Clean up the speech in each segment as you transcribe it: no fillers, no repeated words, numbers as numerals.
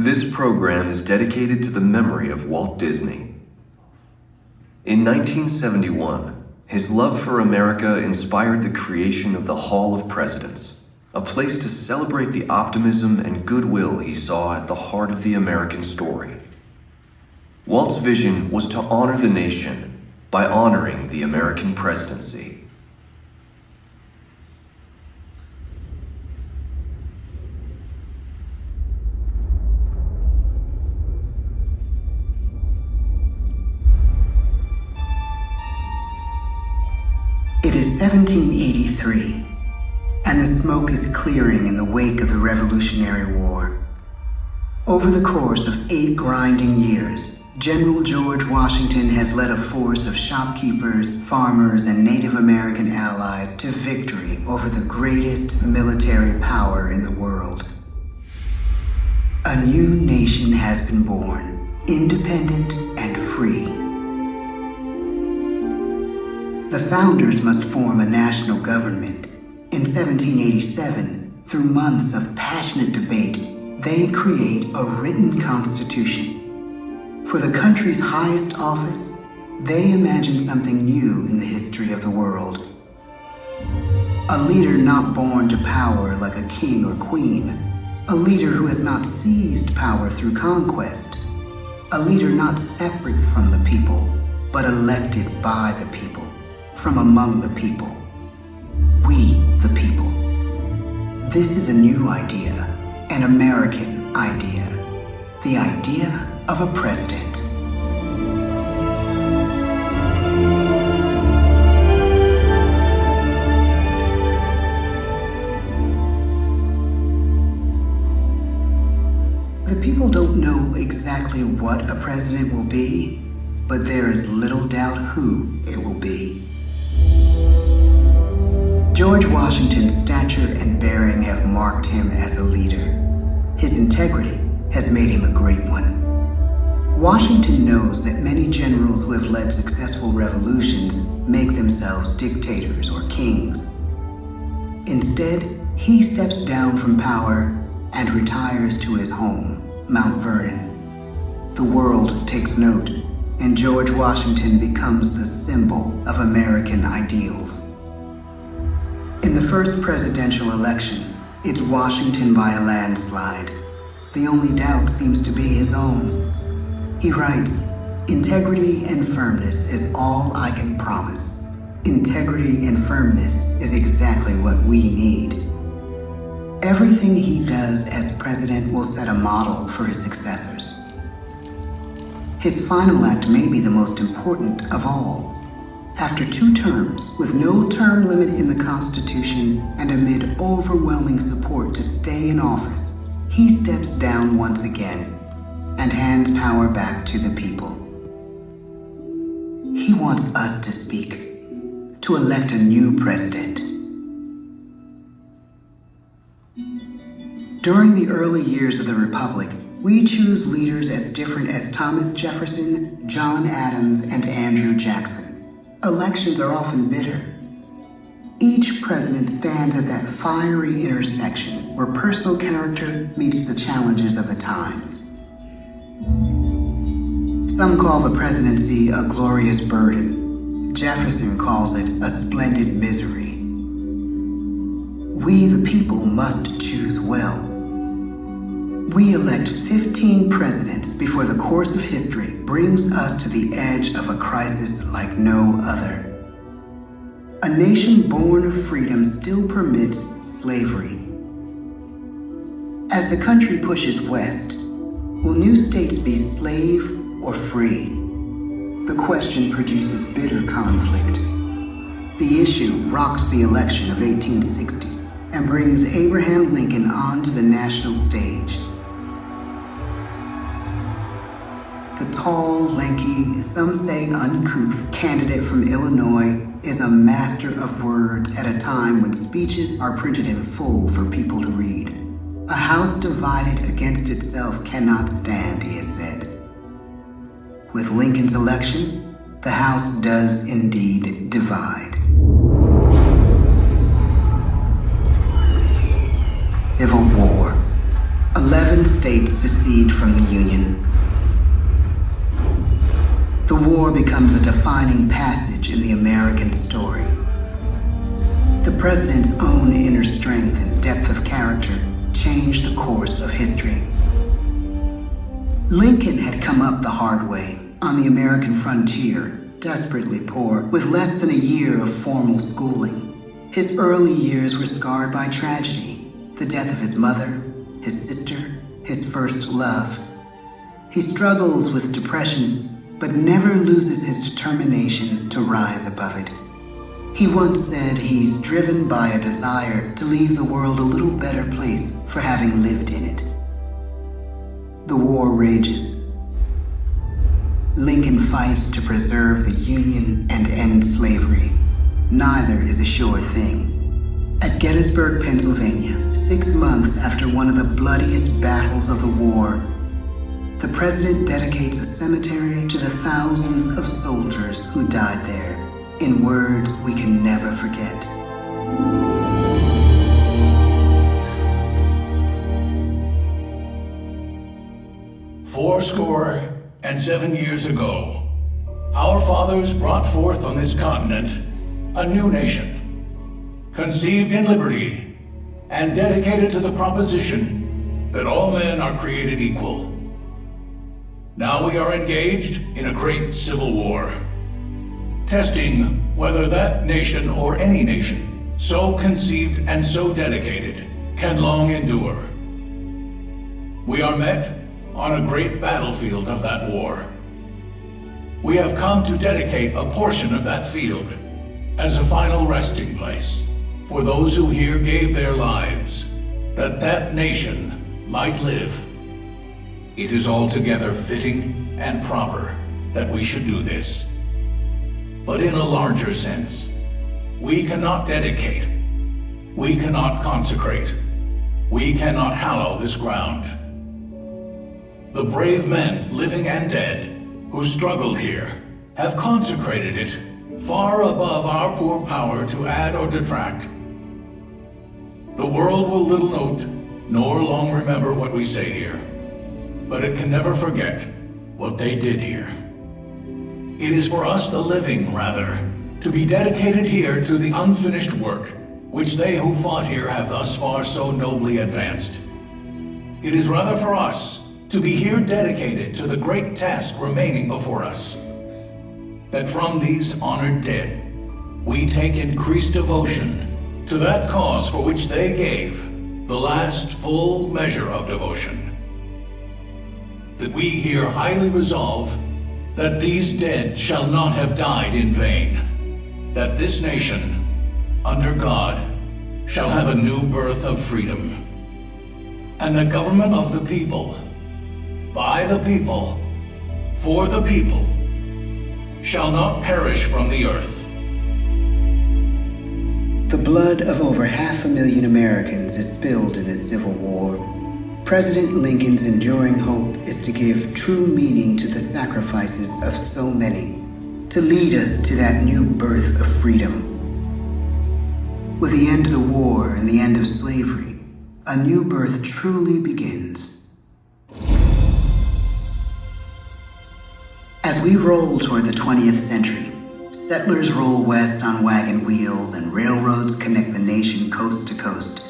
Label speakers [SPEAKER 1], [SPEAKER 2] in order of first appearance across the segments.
[SPEAKER 1] This program is dedicated to the memory of Walt Disney. In 1971, his love for America inspired the creation of the Hall of Presidents, a place to celebrate the optimism and goodwill he saw at the heart of the American story. Walt's vision was to honor the nation by honoring the American presidency.
[SPEAKER 2] It is 1783, and the smoke is clearing in the wake of the Revolutionary War. Over the course of 8 grinding years, General George Washington has led a force of shopkeepers, farmers, and Native American allies to victory over the greatest military power in the world. A new nation has been born, independent and free. The founders must form a national government. In 1787, through months of passionate debate, they create a written constitution. For the country's highest office, they imagine something new in the history of the world. A leader not born to power like a king or queen. A leader who has not seized power through conquest. A leader not separate from the people, but elected by the people. From among the people. We, the people. This is a new idea, an American idea. The idea of a president. The people don't know exactly what a president will be, but there is little doubt who it will be. George Washington's stature and bearing have marked him as a leader. His integrity has made him a great one. Washington knows that many generals who have led successful revolutions make themselves dictators or kings. Instead, he steps down from power and retires to his home, Mount Vernon. The world takes note, and George Washington becomes the symbol of American ideals. In the first presidential election, it's Washington by a landslide. The only doubt seems to be his own. He writes, "Integrity and firmness is all I can promise. Integrity and firmness is exactly what we need." Everything he does as president will set a model for his successors. His final act may be the most important of all. After 2 terms, with no term limit in the Constitution and amid overwhelming support to stay in office, he steps down once again and hands power back to the people. He wants us to speak, to elect a new president. During the early years of the Republic, we choose leaders as different as Thomas Jefferson, John Adams, and Andrew Jackson. Elections are often bitter. Each president stands at that fiery intersection where personal character meets the challenges of the times. Some call the presidency a glorious burden. Jefferson calls it a splendid misery. We, the people, must choose well. We elect 15 presidents before the course of history brings us to the edge of a crisis like no other. A nation born of freedom still permits slavery. As the country pushes west, will new states be slave or free? The question produces bitter conflict. The issue rocks the election of 1860 and brings Abraham Lincoln onto the national stage. The tall, lanky, some say uncouth candidate from Illinois is a master of words at a time when speeches are printed in full for people to read. A house divided against itself cannot stand, he has said. With Lincoln's election, the House does indeed divide. Civil War. 11 states secede defining passage in the American story. The president's own inner strength and depth of character changed the course of history. Lincoln had come up the hard way on the American frontier, desperately poor, with less than a year of formal schooling. His early years were scarred by tragedy, the death of his mother, his sister, his first love. He struggles with depression, but never loses his determination to rise above it. He once said he's driven by a desire to leave the world a little better place for having lived in it. The war rages. Lincoln fights to preserve the Union and end slavery. Neither is a sure thing. At Gettysburg, Pennsylvania, 6 months after one of the bloodiest battles of the war, the president dedicates a cemetery to the thousands of soldiers who died there, in words we can never forget.
[SPEAKER 3] "Fourscore and 7 years ago, our fathers brought forth on this continent a new nation, conceived in liberty and dedicated to the proposition that all men are created equal. Now we are engaged in a great civil war, testing whether that nation or any nation so conceived and so dedicated can long endure. We are met on a great battlefield of that war. We have come to dedicate a portion of that field as a final resting place for those who here gave their lives, that that nation might live. It is altogether fitting and proper that we should do this. But in a larger sense, we cannot dedicate, we cannot consecrate, we cannot hallow this ground. The brave men, living and dead, who struggled here, have consecrated it far above our poor power to add or detract. The world will little note, nor long remember what we say here, but it can never forget what they did here. It is for us, the living, rather, to be dedicated here to the unfinished work which they who fought here have thus far so nobly advanced. It is rather for us to be here dedicated to the great task remaining before us, that from these honored dead we take increased devotion to that cause for which they gave the last full measure of devotion. That we here highly resolve that these dead shall not have died in vain, that this nation, under God, shall have a new birth of freedom, and the government of the people, by the people, for the people, shall not perish from the earth.
[SPEAKER 2] The blood of over 500,000 Americans is spilled in this Civil War. President Lincoln's enduring hope is to give true meaning to the sacrifices of so many, to lead us to that new birth of freedom. With the end of the war and the end of slavery, a new birth truly begins. As we roll toward the 20th century, settlers roll west on wagon wheels and railroads connect the nation coast to coast.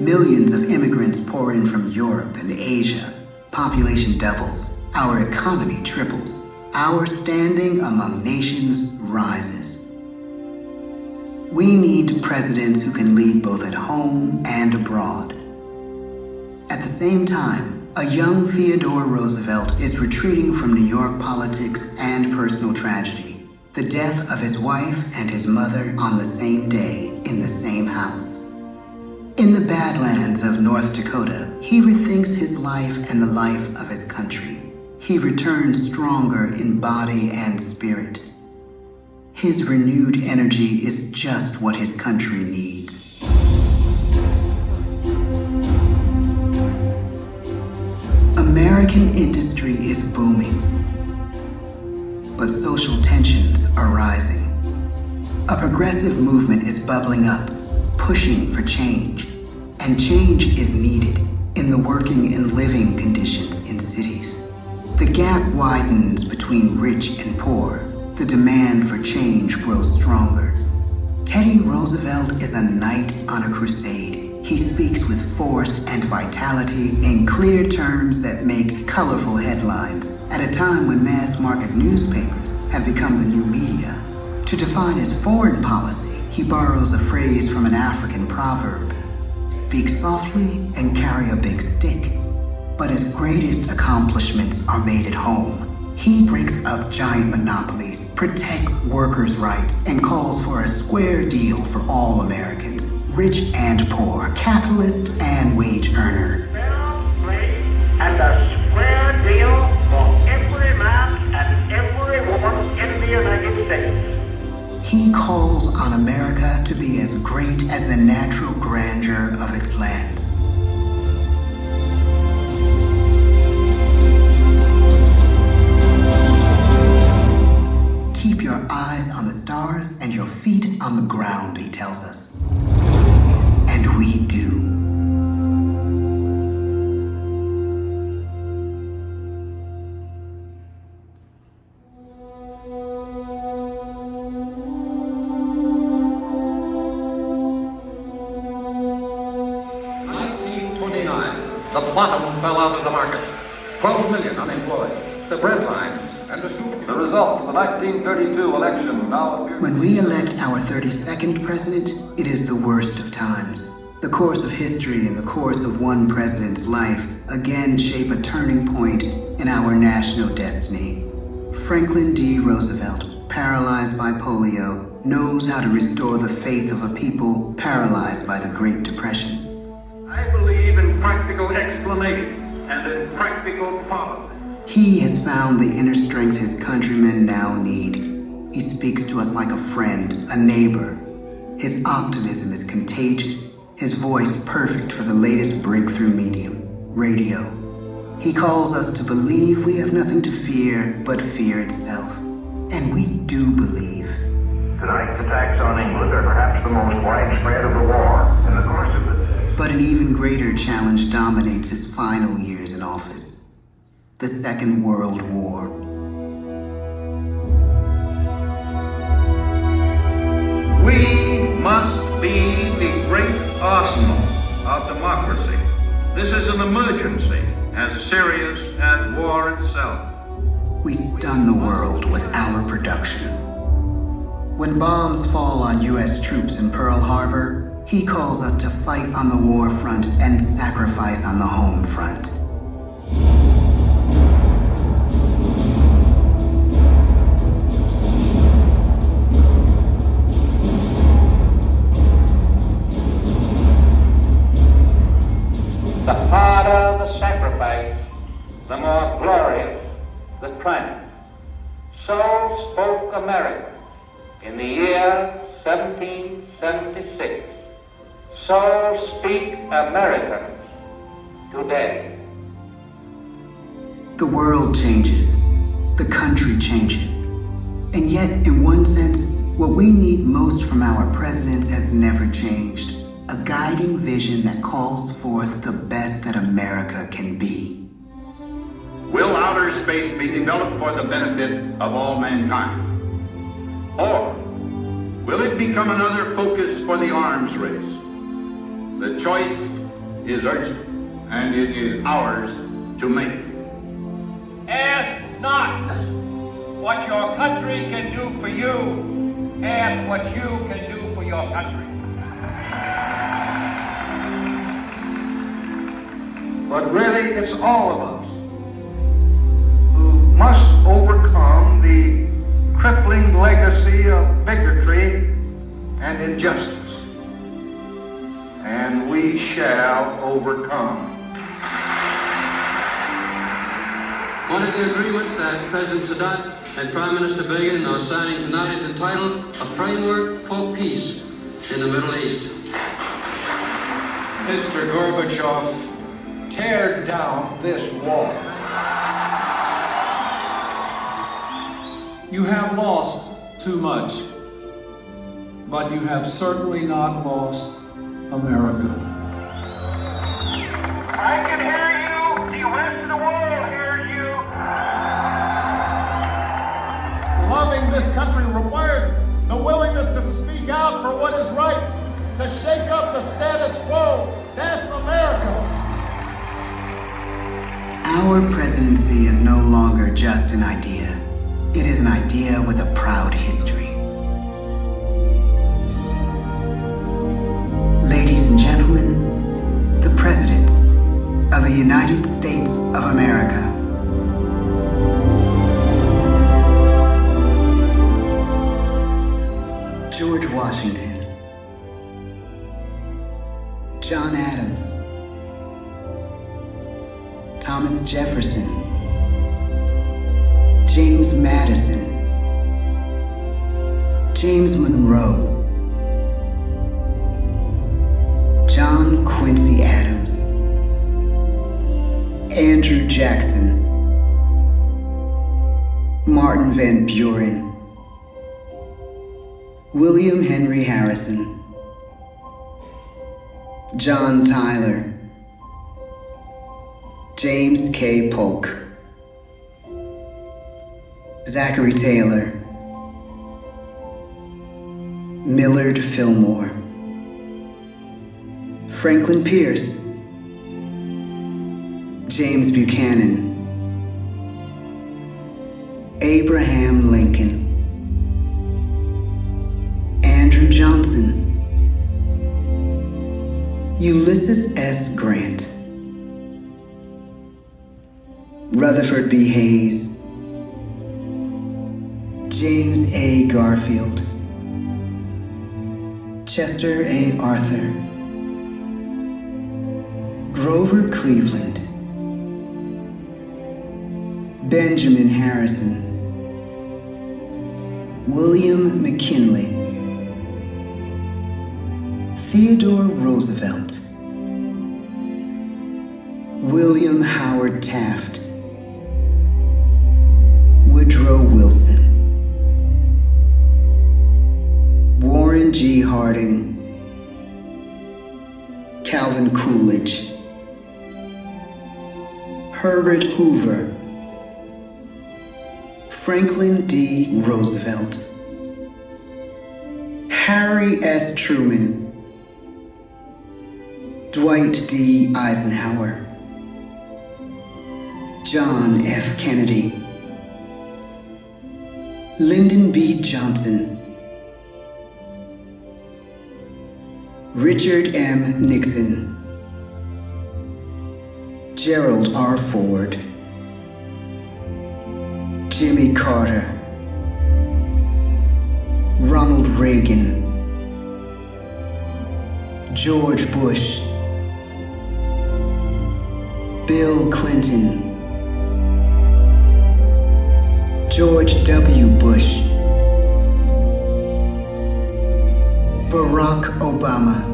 [SPEAKER 2] Millions of immigrants pour in from Europe and Asia. Population doubles. Our economy triples. Our standing among nations rises. We need presidents who can lead both at home and abroad. At the same time, a young Theodore Roosevelt is retreating from New York politics and personal tragedy. The death of his wife and his mother on the same day in the same house. In the Badlands of North Dakota, he rethinks his life and the life of his country. He returns stronger in body and spirit. His renewed energy is just what his country needs. American industry is booming, but social tensions are rising. A progressive movement is bubbling up, pushing for change, and change is needed in the working and living conditions in cities. The gap widens between rich and poor. The demand for change grows stronger. Teddy Roosevelt is a knight on a crusade. He speaks with force and vitality in clear terms that make colorful headlines at a time when mass market newspapers have become the new media. To define his foreign policy, he borrows a phrase from an African proverb: speak softly and carry a big stick. But his greatest accomplishments are made at home. He breaks up giant monopolies, protects workers' rights, and calls for a square deal for all Americans, rich and poor, capitalist and wage earner.
[SPEAKER 4] Fair play and a square deal for every man and every woman in the United States.
[SPEAKER 2] He calls on America to be as great as the natural grandeur of its lands. Keep your eyes on the stars and your feet on the ground, he tells us. And we do.
[SPEAKER 5] The bottom fell out of the market. 12 million unemployed. The bread lines and the soup.
[SPEAKER 6] The results of the 1932 election now appear.
[SPEAKER 2] When we elect our 32nd president, it is the worst of times. The course of history and the course of one president's life again shape a turning point in our national destiny. Franklin D. Roosevelt, paralyzed by polio, knows how to restore the faith of a people paralyzed by the Great Depression.
[SPEAKER 6] I believe in practical explanation and in practical policy.
[SPEAKER 2] He has found the inner strength his countrymen now need. He speaks to us like a friend, a neighbor. His optimism is contagious, his voice perfect for the latest breakthrough medium, radio. He calls us to believe we have nothing to fear but fear itself. And we do believe.
[SPEAKER 4] Tonight's attacks on England are perhaps the most widespread of the war in the course of the day.
[SPEAKER 2] But an even greater challenge dominates his final years in office: the Second World War.
[SPEAKER 5] We must be the great arsenal of democracy. This is an emergency as serious as war itself.
[SPEAKER 2] We stun the world with our production. When bombs fall on U.S. troops in Pearl Harbor, he calls us to fight on the war front and sacrifice on the home front.
[SPEAKER 5] The harder the sacrifice, the more glorious the triumph. So spoke America in the year 1776. So speak Americans today.
[SPEAKER 2] The world changes. The country changes. And yet, in one sense, what we need most from our presidents has never changed. A guiding vision that calls forth the best that America can be.
[SPEAKER 6] Will outer space be developed for the benefit of all mankind? Or will it become another focus for the arms race? The choice is urgent, and it is ours to make.
[SPEAKER 7] Ask not what your country can do for you. Ask what you can do for your country.
[SPEAKER 6] But really, it's all of us who must overcome the crippling legacy of bigotry and injustice. And we shall overcome.
[SPEAKER 8] One of the agreements that President Sadat and Prime Minister Begin are signing tonight is entitled A Framework for Peace in the Middle East.
[SPEAKER 9] Mr. Gorbachev, tear down this wall. You have lost too much, but you have certainly not lost America.
[SPEAKER 4] I can hear you. The rest of the world hears you.
[SPEAKER 10] this country requires the willingness to speak out for what is right, to shake up the status quo. That's America.
[SPEAKER 2] Our presidency is no longer just an idea. It is an idea with a proud history. Ladies and gentlemen, the presidents of the United States of America. George Washington, John Adams, Thomas Jefferson, James Madison, James Monroe, John Quincy Adams, Andrew Jackson, Martin Van Buren, William Henry Harrison, John Tyler, James K. Polk, Zachary Taylor, Millard Fillmore, Franklin Pierce, James Buchanan, Abraham Lincoln, Andrew Johnson, Ulysses S. Grant, Rutherford B. Hayes, James A. Garfield, Chester A. Arthur, Grover Cleveland, Benjamin Harrison, William McKinley, Theodore Roosevelt, William Howard Taft, Woodrow Wilson, Warren G. Harding, Calvin Coolidge, Herbert Hoover, Franklin D. Roosevelt, Harry S. Truman, Dwight D. Eisenhower, John F. Kennedy, Lyndon B. Johnson, Richard M. Nixon, Gerald R. Ford, Jimmy Carter, Ronald Reagan, George Bush, Bill Clinton, George W. Bush, Barack Obama,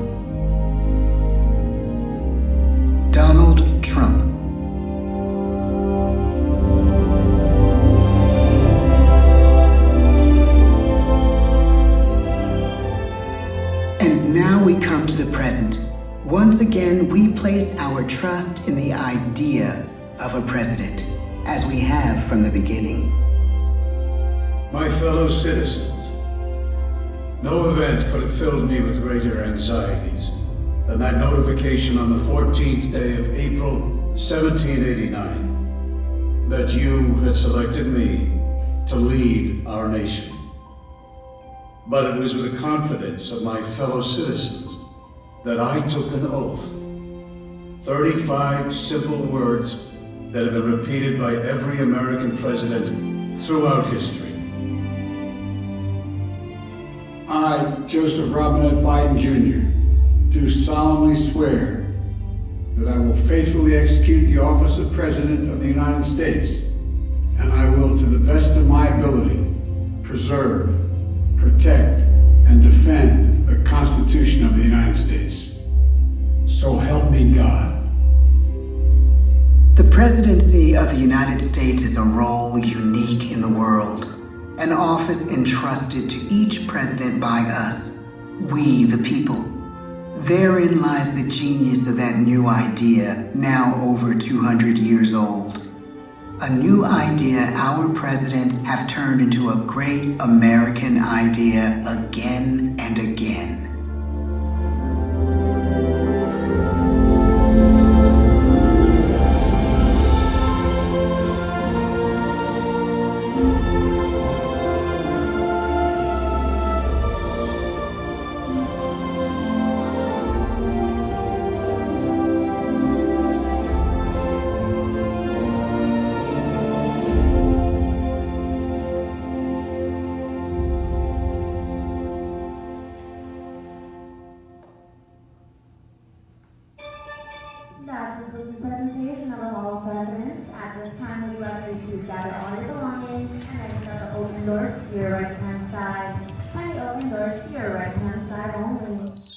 [SPEAKER 2] Donald Trump. And now we come to the present. Once again, we place our trust in the idea of a president, as we have from the beginning.
[SPEAKER 3] My fellow citizens, no event could have filled me with greater anxieties than that notification on the 14th day of April, 1789, that you had selected me to lead our nation. But it was with the confidence of my fellow citizens that I took an oath. 35 simple words that have been repeated by every American president throughout history.
[SPEAKER 11] I, Joseph Robinette Biden Jr., do solemnly swear that I will faithfully execute the office of President of the United States, and I will, to the best of my ability, preserve, protect, and defend the Constitution of the United States. So help me God.
[SPEAKER 2] The presidency of the United States is a role unique in the world, an office entrusted to each president by us, we the people. Therein lies the genius of that new idea, now over 200 years old. a new idea our presidents have turned into a great American idea again and again.
[SPEAKER 12] That concludes the presentation of the Hall of Presidents. At this time, we would like you to gather all your belongings and exit out the open doors to your right-hand side. And the open doors to your right-hand side only.